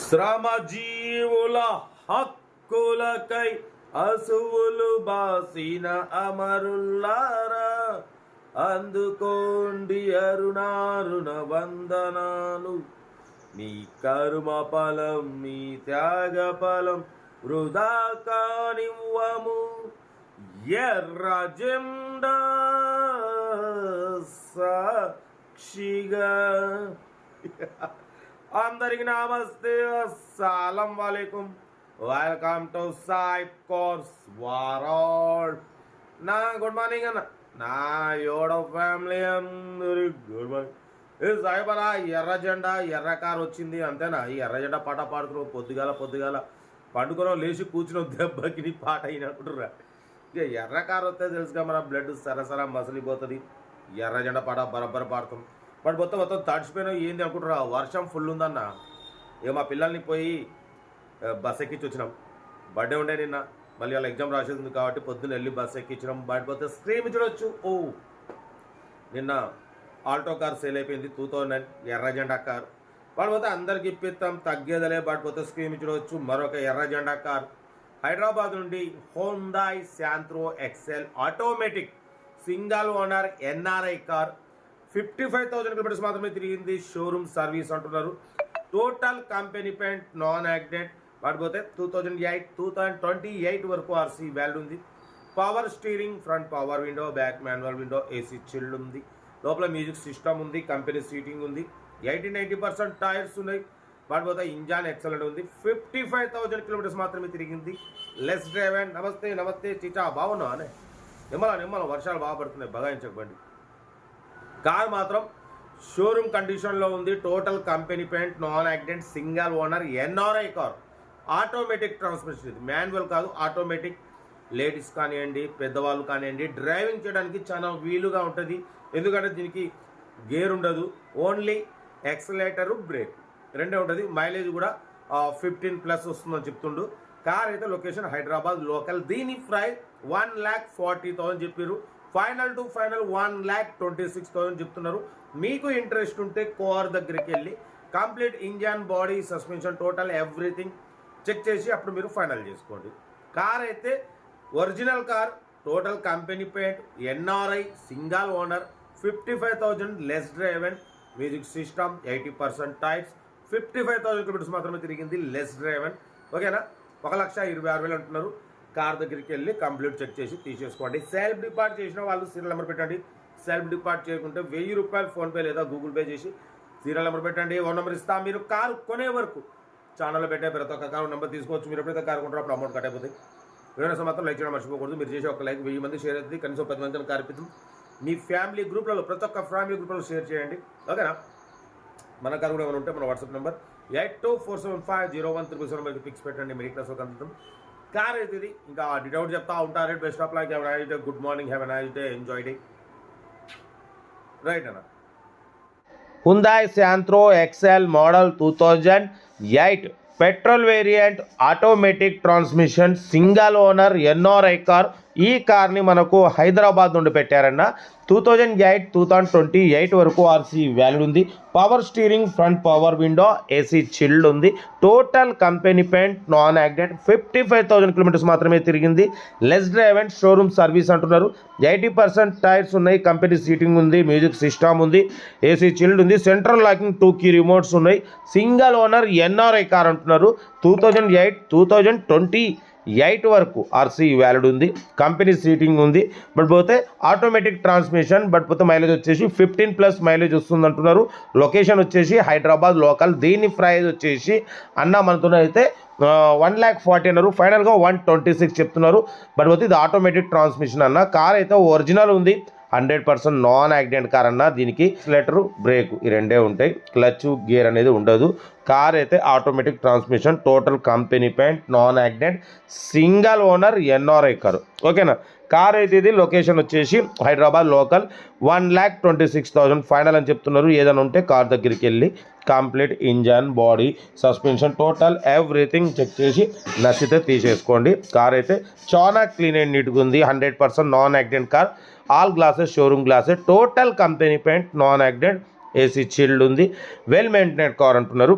శ్రమజీవుల హక్కులకై అసువులు బాసిన అమరుల్లారా, అందుకోండి అరుణారుణ వందనాలు. మీ కర్మ ఫలం, మీ త్యాగ ఫలం వృధా కానివ్వము. ఎర్ర జెండా సాక్షిగా. అందరికి నమస్తే, అస్సలం వాలేకుం. Welcome to Saib course world. నా గుడ్ మార్నింగ్ అన్న, నా యోడ ఫ్యామిలీ అందరి గుడ్ మార్నింగ్. ఏ సాయిబ్ అలా ఎర్ర జెండా ఎర్ర కార్ వచ్చింది అంతేనా? ఈ ఎర్ర జెండా పాట పాడుకున్నావు, పొద్దుగాల పండుకున్నావు, లేచి కూర్చున్నావు, దెబ్బకి నీ పాట అయినట్టురా. ఇక ఎర్ర కార్ వస్తే తెలుసుగా, మన బ్లడ్ సరసరా మసలిపోతుంది. ఎర్ర జెండా పాట బరబ్బర పాడుతాం. బట్ మొత్తం తడిచిపోయినా ఏంది అనుకుంటారా? వర్షం ఫుల్ ఉందన్న. ఇక మా పిల్లల్ని పోయి బస్ ఎక్కించి వచ్చినాం. బర్త్డే ఉండే నిన్న, మళ్ళీ వాళ్ళ ఎగ్జామ్ రాసేది కాబట్టి పొద్దున్న వెళ్ళి బస్ ఎక్కించినాం. బయట పోతే స్క్రీన్ చూడవచ్చు. నిన్న ఆల్టో కార్ సేల్ అయిపోయింది, 2009 ఎర్ర జెండా కార్. పడిపోతే అందరికి ఇప్పిస్తాం, తగ్గేదలే. బయటపోతే స్క్రీన్ చూడవచ్చు మరొక ఎర్ర జెండా కార్. హైదరాబాద్ నుండి Hyundai Santro Xcel automatic single owner NRI car. 55,000 kilometres మాత్రమే తిరిగింది. షోరూమ్ సర్వీస్ అంటున్నారు. Total company paint, non accident. పడిపోతే 2028 వరకు ఆర్సీ వ్యాల్యూ ఉంది. Power steering, front power window, back manual window, AC chilled ఉంది. లోపల మ్యూజిక్ సిస్టమ్ ఉంది, కంపెనీ సీటింగ్ ఉంది. 80-90% టైర్స్ ఉన్నాయి. పడిపోతే ఇంజన్ ఎక్సలెంట్ ఉంది. 55,000 కిలోమీటర్స్ మాత్రమే తిరిగింది. లెస్ డ్రైవ్ అండ్ నమస్తే చీచా, బాగున్నా అనే నిమ్మల వర్షాలు బాగా పడుతున్నాయి, బగాయించకండి. కార్ మాత్రం షోరూమ్ కండిషన్లో ఉంది. Total company paint, non accident, single owner NRI car. Automatic transmission, ఇది మాన్యువల్ కాదు, ఆటోమేటిక్. లేడీస్ కానివ్వండి, పెద్దవాళ్ళు కానివ్వండి, డ్రైవింగ్ చేయడానికి చాలా వీలుగా ఉంటుంది. ఎందుకంటే దీనికి గేర్ ఉండదు, ఓన్లీ యాక్సిలరేటరు, బ్రేక్ రెండే ఉంటుంది. మైలేజ్ కూడా 15+ వస్తుందని చెప్తుండు. కార్ అయితే లొకేషన్ హైదరాబాద్ లోకల్. దీని ప్రైస్ 1,40,000 చెప్పారు. ఫైనల్ 1,26,000 చెప్తున్నారు. మీకు ఇంట్రెస్ట్ ఉంటే కార్ దగ్గరికి వెళ్ళి complete engine, body, suspension, total everything check చేసి అప్పుడు మీరు ఫైనల్ చేసుకోండి. కార్ అయితే original car, total company paint, NRI, single owner, 55,000 less drive and music system, 80% tyres, 55,000 kilometres మాత్రమే తిరిగింది. లెస్ డ్రైవ్ అండ్ ఓకేనా. 1,26,000 అంటున్నారు. కార్ దగ్గరికి వెళ్ళి కంప్లీట్ చెక్ చేసి తీసేసుకోండి. సెల్ఫ్ డిపార్ట్ చేసిన వాళ్ళు సీరియల్ నెంబర్ పెట్టండి. సెల్ఫ్ డిపార్ట్ చేయకుంటే 1,000 రూపాయలు ఫోన్పే లేదా గూగుల్ పే చేసి సీరియల్ నెంబర్ పెట్టండి. ఓ నెంబర్ ఇస్తా. మీరు కారు కొనే వరకు ఛానల్లో పెట్టే ప్రతి ఒక్క కారు నెంబర్ తీసుకోవచ్చు. మీరు ఎప్పుడైతే కారు కొంటారో అప్పుడు అమౌంట్ కట్ అయిపోతుంది. వీడియో మాత్రం లైక్ చేయడం మర్చిపోకూడదు. మీరు చేసే ఒక లైక్ 1000 మంది షేర్ అవుతుంది. కనీసం 10 మందిని కారు ఇప్పిద్దాం. మీ ఫ్యామిలీ గ్రూప్లలో, ప్రతి ఒక్క ఫ్యామిలీ గ్రూప్లలో షేర్ చేయండి. ఓకేనా. మన కారు కూడా ఏమైనా ఉంటే మన వాట్సాప్ నెంబర్ 8247501307 నెంబర్కి పిక్స్ పెట్టండి. మిడిల్ క్లాస్ ఒక అందుతాం. కార్ అయితే ఇది. ఇంకా డిటౌట్ చెప్తా ఉంటారు. Best of luck, have a nice day, good morning, have a nice day, enjoy day. Right అన్న. Hyundai Santro XL model 2008 petrol variant automatic transmission single owner NRI car. ఈ కార్ని మనకు హైదరాబాద్ నుండి పెట్టారన్న. 2008 వరకు ఆర్సీ వాల్యూ ఉంది. Power steering, front power window, AC chilled ఉంది. Total company paint, non accident, 55,000 kilometres మాత్రమే తిరిగింది. Less drive and showroom service అంటున్నారు. 80% టైర్స్ ఉన్నాయి, కంపెనీ సీటింగ్ ఉంది, మ్యూజిక్ సిస్టమ్ ఉంది, ఏసీ చిల్డ్ ఉంది, సెంట్రల్ లాకింగ్ 2 కీ రిమోట్స్ ఉన్నాయి. సింగల్ ఓనర్ ఎన్ఆర్ఐ కార్ అంటున్నారు. 2008 వరకు ఆర్సీ వ్యాలిడ్ ఉంది. కంపెనీ సీటింగ్ ఉంది. బట్ పోతే ఆటోమేటిక్ ట్రాన్స్మిషన్. బట్ పోతే మైలేజ్ వచ్చేసి 15+ మైలేజ్ వస్తుంది అంటున్నారు. లొకేషన్ వచ్చేసి హైదరాబాద్ లోకల్. దీని ప్రైస్ వచ్చేసి అన్న మనతో అయితే 1,40,000 అన్నారు. ఫైనల్గా 126 చెప్తున్నారు. బట్ పోతే ఇది ఆటోమేటిక్ ట్రాన్స్మిషన్ అన్న. కార్ అయితే ఒరిజినల్ ఉంది. 100% నాన్ యాక్సిడెంట్ కార్ అన్న. దీనికి యాక్సిలరేటర్, బ్రేక్ ఈ రెండే ఉంటాయి. క్లచ్, గేర్ అనేది ఉండదు. కార్ అయితే automatic transmission, total company paint, non accident, single owner NRI car. ఓకేనా. కార్ అయితే ఇది. లొకేషన్ వచ్చేసి హైదరాబాద్ లోకల్. 1,26,000 ఫైనల్ అని చెప్తున్నారు. ఏదైనా ఉంటే కార్ దగ్గరికి వెళ్ళి complete engine, body, suspension, total everything check చేసి నచ్చితే తీసేసుకోండి. కార్ అయితే చాలా క్లీన్ అండ్ నీట్గా ఉంది. 100% non accident car. All glasses showroom glasses. Total company paint, non accident, AC chilled ఉంది. వెల్ మెయింటైనెడ్ కార్ అంటున్నారు.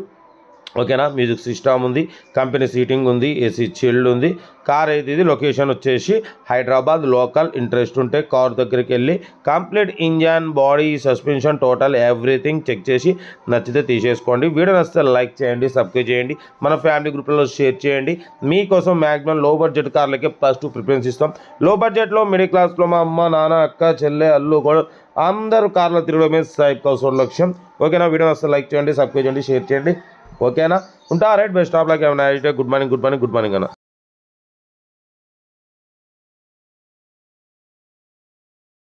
ఓకేనా. మ్యూజిక్ సిస్టమ్ ఉంది, కంపెనీ సీటింగ్ ఉంది, ఏసీ చిల్డ్ ఉంది. కార్ అయితే ఇది లొకేషన్ వచ్చేసి హైదరాబాద్ లోకల్. ఇంట్రెస్ట్ ఉంటే కార్ దగ్గరికి వెళ్ళి complete engine, body, suspension, total everything check చేసి నచ్చితే తీసేసుకోండి. వీడియో నచ్చితే లైక్ చేయండి, సబ్స్క్రైబ్ చేయండి, మన ఫ్యామిలీ గ్రూప్లలో షేర్ చేయండి. మీకోసం మ్యాక్సిమం లో బడ్జెట్ కార్లకే +2 ప్రిఫరెన్స్ ఇస్తాం. లో బడ్జెట్లో మిడిల్ క్లాస్లో మా అమ్మ, నాన్న, అక్క, చెల్లె, అల్లు కూడా అందరూ కార్లో తిరగడమే సాయిబ్ కౌసర్ లక్ష్యం. ఓకేనా. వీడియో నచ్చితే లైక్ చేయండి, సబ్స్క్రైబ్ చేయండి, షేర్ చేయండి. ఓకేనా. ఉంటా. Right. Best of luck. Good morning అన్న.